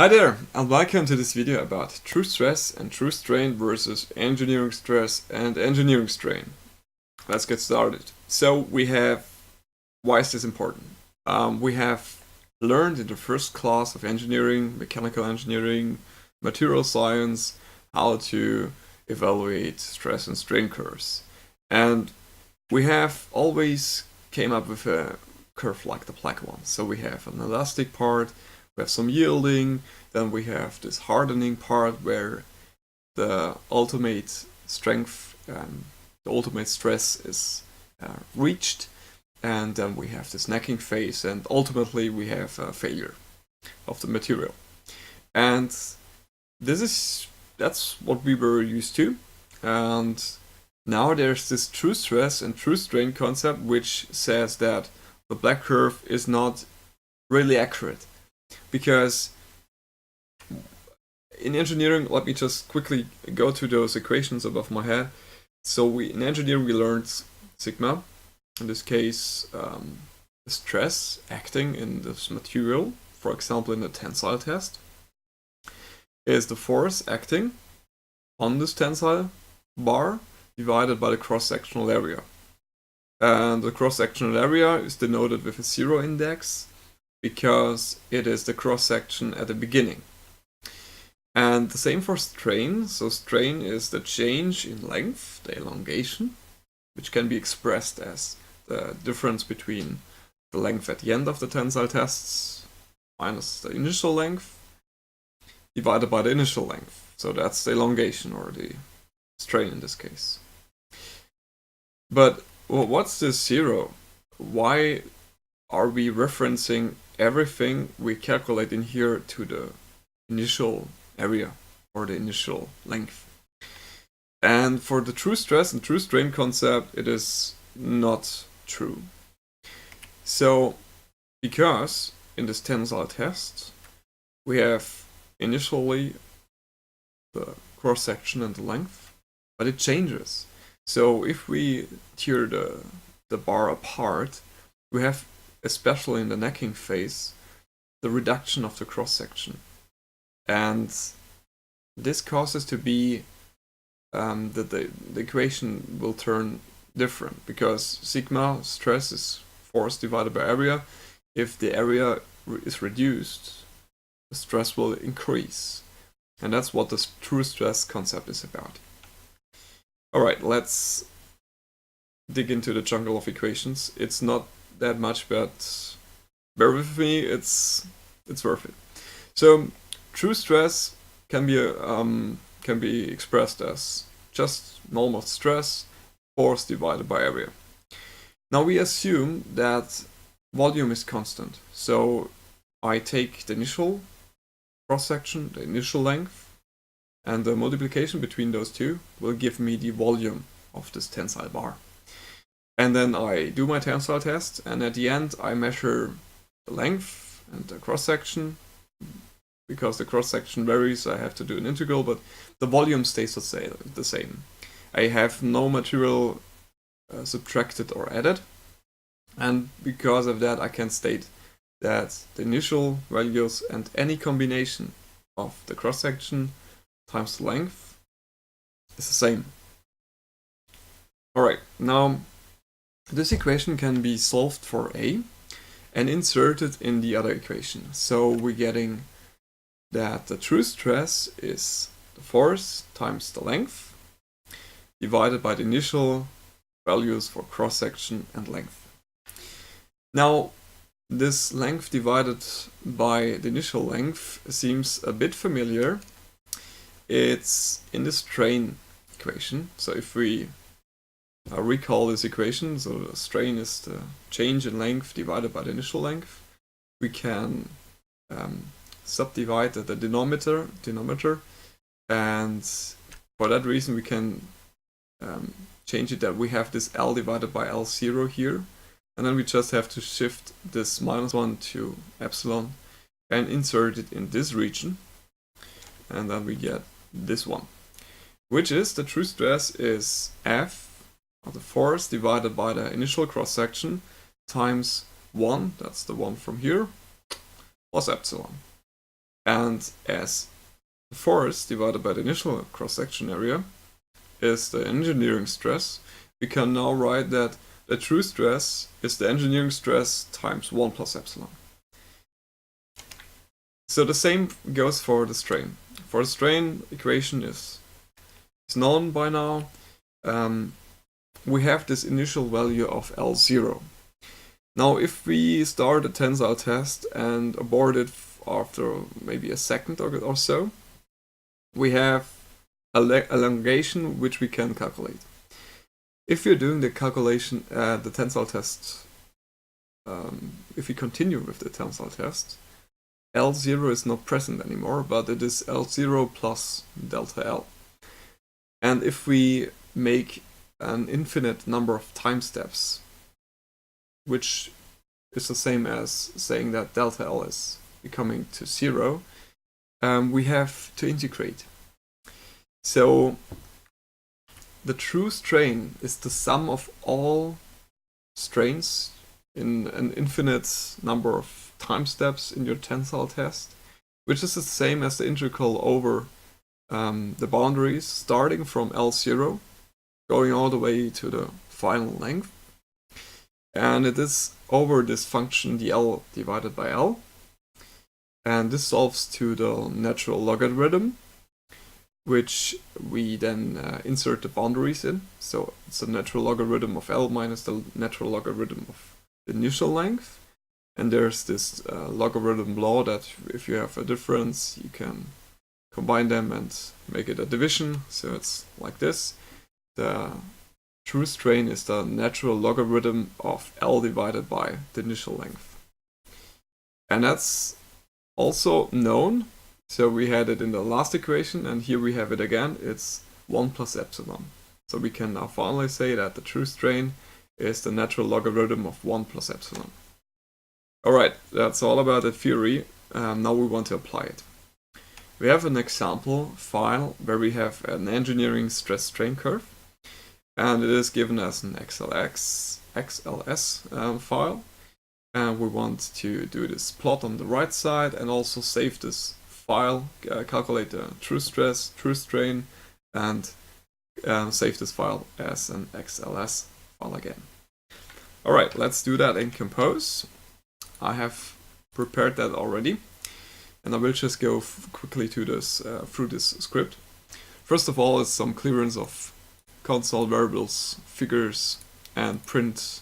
Hi there, and welcome to this video about true stress and true strain versus engineering stress and engineering strain. Let's get started. So we have, why is this important? We have learned in the first class of engineering, mechanical engineering, material science, how to evaluate stress and strain curves. And we have always came up with a curve like the black one. So we have an elastic part, we have some yielding, then we have this hardening part where the ultimate strength, the ultimate stress is reached, and then we have this necking phase, and ultimately we have a failure of the material. And that's what we were used to, and now there's this true stress and true strain concept which says that the black curve is not really accurate. Because in engineering, let me just quickly go to those equations above my head. So in engineering we learned sigma, in this case the stress acting in this material, for example in a tensile test, is the force acting on this tensile bar divided by the cross-sectional area. And the cross-sectional area is denoted with a 0 index, because it is the cross-section at the beginning. And the same for strain. So strain is the change in length, the elongation, which can be expressed as the difference between the length at the end of the tensile tests minus the initial length divided by the initial length. So that's the elongation, or the strain in this case. But what's this 0? Why are we referencing everything we calculate in here to the initial area or the initial length? And for the true stress and true strain concept, it is not true. So, because in this tensile test, we have initially the cross section and the length, but it changes. So if we tear the bar apart, we have, especially in the necking phase, the reduction of the cross-section. And this causes to be that the equation will turn different, because sigma stress is force divided by area. If the area is reduced, the stress will increase. And that's what the true stress concept is about. Alright, let's dig into the jungle of equations. It's not that much, but bear with me, it's worth it. So true stress can be expressed as just normal stress, force divided by area. Now we assume that volume is constant. So I take the initial cross-section, the initial length, and the multiplication between those two will give me the volume of this tensile bar. And then I do my tensile test, and at the end I measure the length and the cross-section. Because the cross-section varies, I have to do an integral, but the volume stays the same. I have no material subtracted or added, and because of that I can state that the initial values and any combination of the cross-section times the length is the same. Alright, now this equation can be solved for A and inserted in the other equation. So we're getting that the true stress is the force times the length divided by the initial values for cross-section and length. Now this length divided by the initial length seems a bit familiar. It's in the strain equation. So if we recall this equation, so the strain is the change in length divided by the initial length, we can subdivide the denominator, and for that reason we can change it that we have this L divided by L0 here, and then we just have to shift this -1 to epsilon and insert it in this region, and then we get this one, which is the true stress is F of the force divided by the initial cross-section times 1, that's the one from here, plus epsilon. And as the force divided by the initial cross-section area is the engineering stress, we can now write that the true stress is the engineering stress times 1 plus epsilon. So the same goes for the strain. For the strain, equation is known by now. We have this initial value of L0. Now if we start a tensile test and abort it after maybe a second or so, we have elongation which we can calculate. If you're doing the calculation at the tensile test, if we continue with the tensile test, L0 is not present anymore, but it is L0 plus delta L. And if we make an infinite number of time steps, which is the same as saying that delta L is becoming to 0, we have to integrate. So the true strain is the sum of all strains in an infinite number of time steps in your tensile test, which is the same as the integral over the boundaries starting from L0 going all the way to the final length. And it is over this function dl divided by L. And this solves to the natural logarithm, which we then insert the boundaries in. So it's the natural logarithm of L minus the natural logarithm of the initial length. And there's this logarithm law that if you have a difference, you can combine them and make it a division. So it's like this. The true strain is the natural logarithm of L divided by the initial length. And that's also known. So we had it in the last equation, and here we have it again. It's 1 plus epsilon. So we can now finally say that the true strain is the natural logarithm of 1 plus epsilon. Alright, that's all about the theory. Now we want to apply it. We have an example file where we have an engineering stress-strain curve, and it is given as an XLS file. And we want to do this plot on the right side and also save this file, calculate the true stress, true strain, and save this file as an XLS file again. Alright, let's do that in Compose. I have prepared that already, and I will just go quickly to this through this script. First of all is some clearance of console variables, figures, and print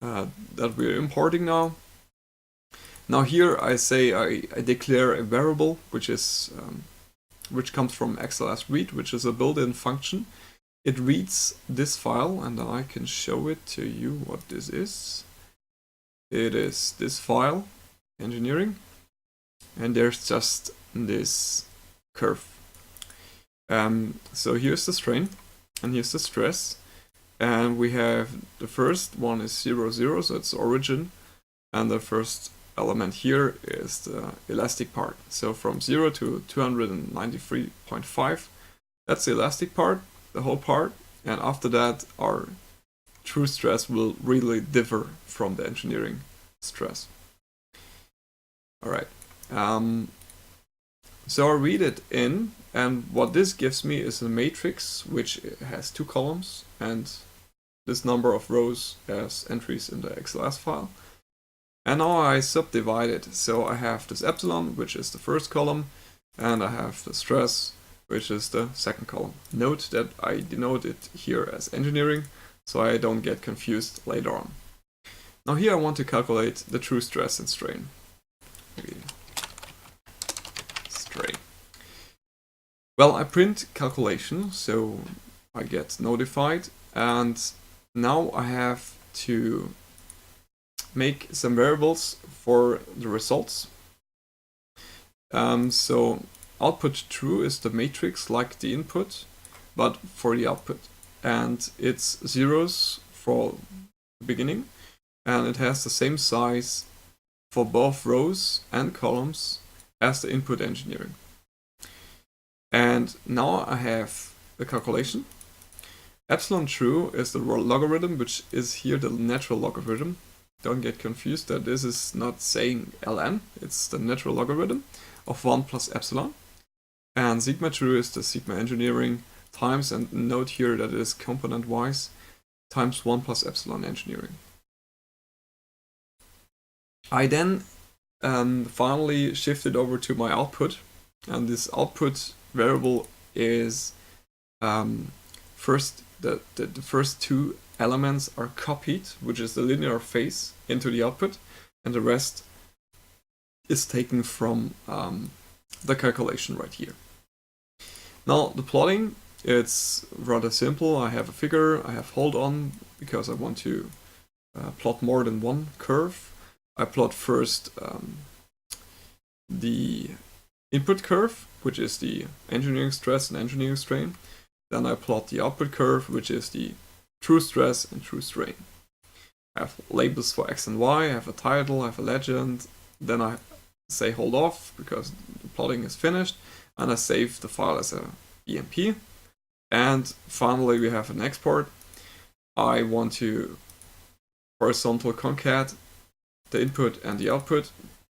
that we're importing now. Now here I say I declare a variable which is which comes from XLS read, which is a built-in function. It reads this file, and I can show it to you what this is. It is this file, engineering, and there's just this curve. So here's the strain, and here's the stress, and we have the first one is 0, 0, so it's origin, and the first element here is the elastic part. So from 0 to 293.5, that's the elastic part, the whole part, and after that our true stress will really differ from the engineering stress. Alright, so I read it in, and what this gives me is a matrix which has 2 columns and this number of rows as entries in the XLS file. And now I subdivide it, so I have this epsilon, which is the first column, and I have the stress, which is the second column. Note that I denote it here as engineering, so I don't get confused later on. Now here I want to calculate the true stress and strain. Strain. Well, I print calculation, so I get notified, and now I have to make some variables for the results. So output true is the matrix like the input, but for the output, and it's zeros for the beginning, and it has the same size for both rows and columns as the input engineering. And now I have the calculation. Epsilon true is the logarithm, which is here the natural logarithm don't get confused that this is not saying ln, it's the natural logarithm of 1 plus epsilon. And sigma true is the sigma engineering times, and note here that it is component-wise, times 1 plus epsilon engineering. I then finally shifted over to my output, and this output variable is first the first two elements are copied, which is the linear phase, into the output, and the rest is taken from the calculation right here. Now the plotting, it's rather simple. I have a figure, I have hold on because I want to plot more than one curve. I plot first the input curve, which is the engineering stress and engineering strain. Then I plot the output curve, which is the true stress and true strain. I have labels for X and Y, I have a title, I have a legend. Then I say hold off because the plotting is finished, and I save the file as a BMP. And finally we have an export. I want to horizontal concat the input and the output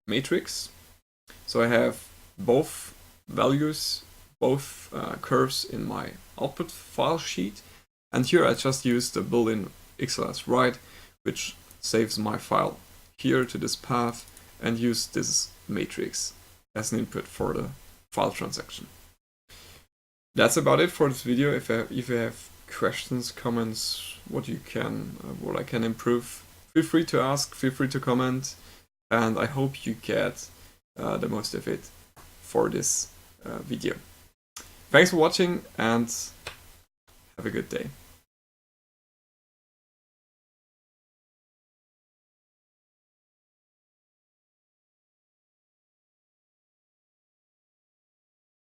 matrix. So I have both values, both curves in my output file sheet. And here I just use the built-in XLS-write, which saves my file here to this path, and use this matrix as an input for the file transaction. That's about it for this video. If you have questions, comments, what I can improve, feel free to ask, feel free to comment, and I hope you get the most of it for this video. Thanks for watching, and have a good day.